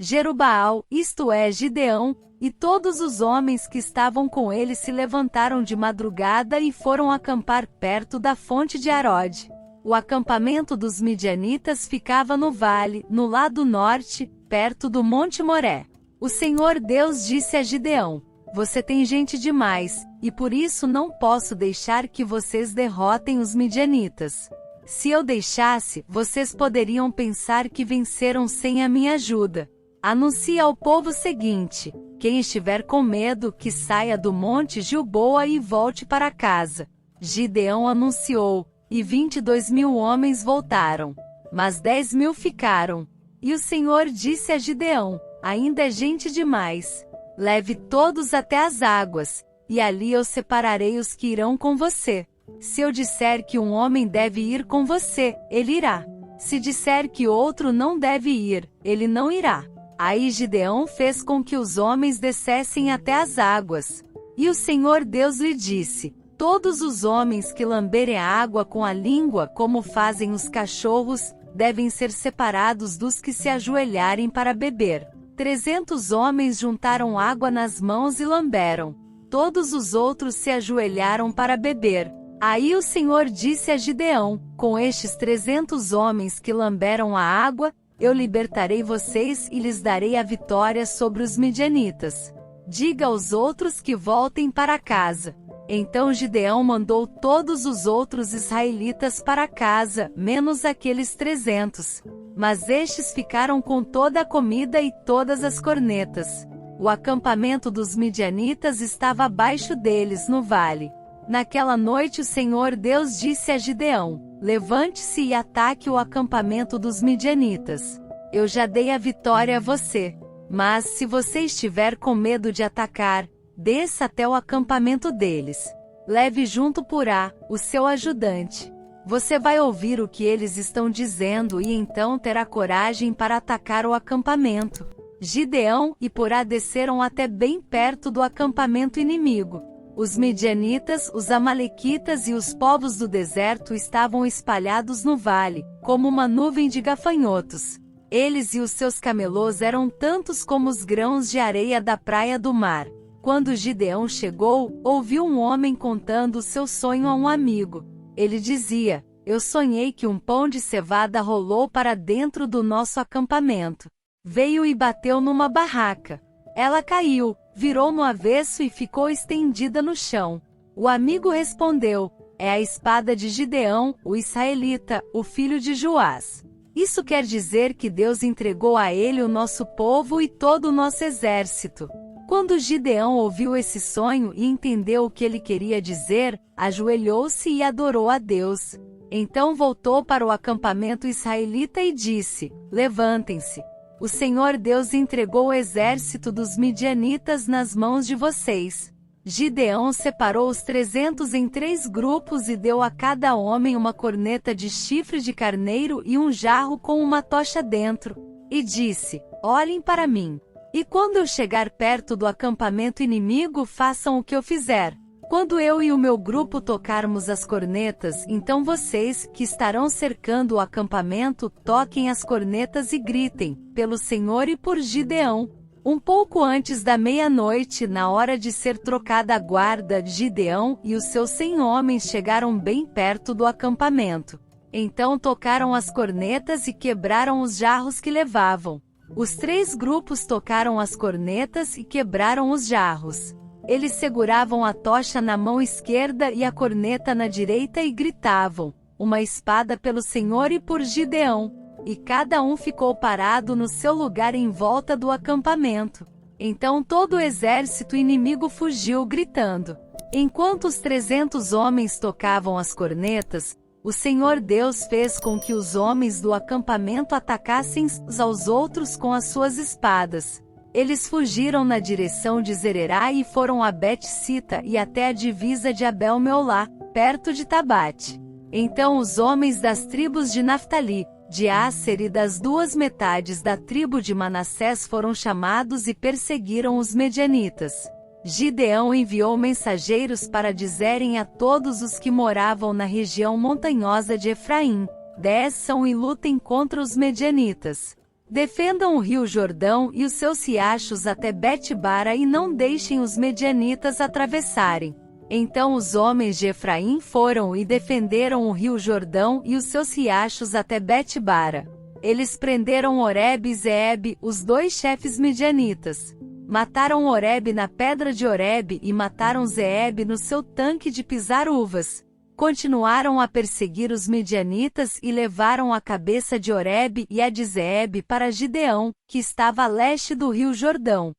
Jerubaal, isto é, Gideão, e todos os homens que estavam com ele se levantaram de madrugada e foram acampar perto da fonte de Arode. O acampamento dos midianitas ficava no vale, no lado norte, perto do Monte Moré. O Senhor Deus disse a Gideão: você tem gente demais, e por isso não posso deixar que vocês derrotem os midianitas. Se eu deixasse, vocês poderiam pensar que venceram sem a minha ajuda. Anuncie ao povo o seguinte: quem estiver com medo, que saia do monte Gilboa e volte para casa. Gideão anunciou, e 22.000 homens voltaram. Mas 10.000 ficaram. E o Senhor disse a Gideão: ainda é gente demais. Leve todos até as águas, e ali eu separarei os que irão com você. Se eu disser que um homem deve ir com você, ele irá. Se disser que outro não deve ir, ele não irá. Aí Gideão fez com que os homens descessem até as águas. E o Senhor Deus lhe disse: todos os homens que lamberem a água com a língua, como fazem os cachorros, devem ser separados dos que se ajoelharem para beber. 300 homens juntaram água nas mãos e lamberam. Todos os outros se ajoelharam para beber. Aí o Senhor disse a Gideão: com estes 300 homens que lamberam a água, eu libertarei vocês e lhes darei a vitória sobre os midianitas. Diga aos outros que voltem para casa. Então Gideão mandou todos os outros israelitas para casa, menos aqueles 300. Mas estes ficaram com toda a comida e todas as cornetas. O acampamento dos midianitas estava abaixo deles no vale. Naquela noite o Senhor Deus disse a Gideão: levante-se e ataque o acampamento dos midianitas. Eu já dei a vitória a você. Mas se você estiver com medo de atacar, desça até o acampamento deles. Leve junto Purá, o seu ajudante. Você vai ouvir o que eles estão dizendo e então terá coragem para atacar o acampamento. Gideão e Purá desceram até bem perto do acampamento inimigo. Os midianitas, os amalequitas e os povos do deserto estavam espalhados no vale, como uma nuvem de gafanhotos. Eles e os seus camelôs eram tantos como os grãos de areia da praia do mar. Quando Gideão chegou, ouviu um homem contando o seu sonho a um amigo. Ele dizia: eu sonhei que um pão de cevada rolou para dentro do nosso acampamento. Veio e bateu numa barraca. Ela caiu, virou no avesso e ficou estendida no chão. O amigo respondeu: é a espada de Gideão, o israelita, o filho de Joás. Isso quer dizer que Deus entregou a ele o nosso povo e todo o nosso exército. Quando Gideão ouviu esse sonho e entendeu o que ele queria dizer, ajoelhou-se e adorou a Deus. Então voltou para o acampamento israelita e disse: levantem-se. O Senhor Deus entregou o exército dos midianitas nas mãos de vocês. Gideão separou os 300 em 3 grupos e deu a cada homem uma corneta de chifre de carneiro e um jarro com uma tocha dentro. E disse: olhem para mim. E quando eu chegar perto do acampamento inimigo, façam o que eu fizer. Quando eu e o meu grupo tocarmos as cornetas, então vocês, que estarão cercando o acampamento, toquem as cornetas e gritem: pelo Senhor e por Gideão. Um pouco antes da meia-noite, na hora de ser trocada a guarda, Gideão e os seus 100 homens chegaram bem perto do acampamento. Então tocaram as cornetas e quebraram os jarros que levavam. Os 3 grupos tocaram as cornetas e quebraram os jarros. Eles seguravam a tocha na mão esquerda e a corneta na direita e gritavam: uma espada pelo Senhor e por Gideão. E cada um ficou parado no seu lugar em volta do acampamento. Então todo o exército inimigo fugiu gritando. Enquanto os 300 homens tocavam as cornetas, o Senhor Deus fez com que os homens do acampamento atacassem uns aos outros com as suas espadas. Eles fugiram na direção de Zererá e foram a Bet-Sita e até a divisa de Abel-Meolá, perto de Tabate. Então os homens das tribos de Naftali, de Asser e das 2 metades da tribo de Manassés foram chamados e perseguiram os medianitas. Gideão enviou mensageiros para dizerem a todos os que moravam na região montanhosa de Efraim: desçam e lutem contra os medianitas. Defendam o rio Jordão e os seus riachos até Bet-bara e não deixem os medianitas atravessarem. Então os homens de Efraim foram e defenderam o rio Jordão e os seus riachos até Bet-bara. Eles prenderam Oreb e Zeeb, os 2 chefes medianitas. Mataram Oreb na pedra de Oreb e mataram Zeeb no seu tanque de pisar uvas. Continuaram a perseguir os medianitas e levaram a cabeça de Oreb e a de Zeeb para Gideão, que estava a leste do rio Jordão.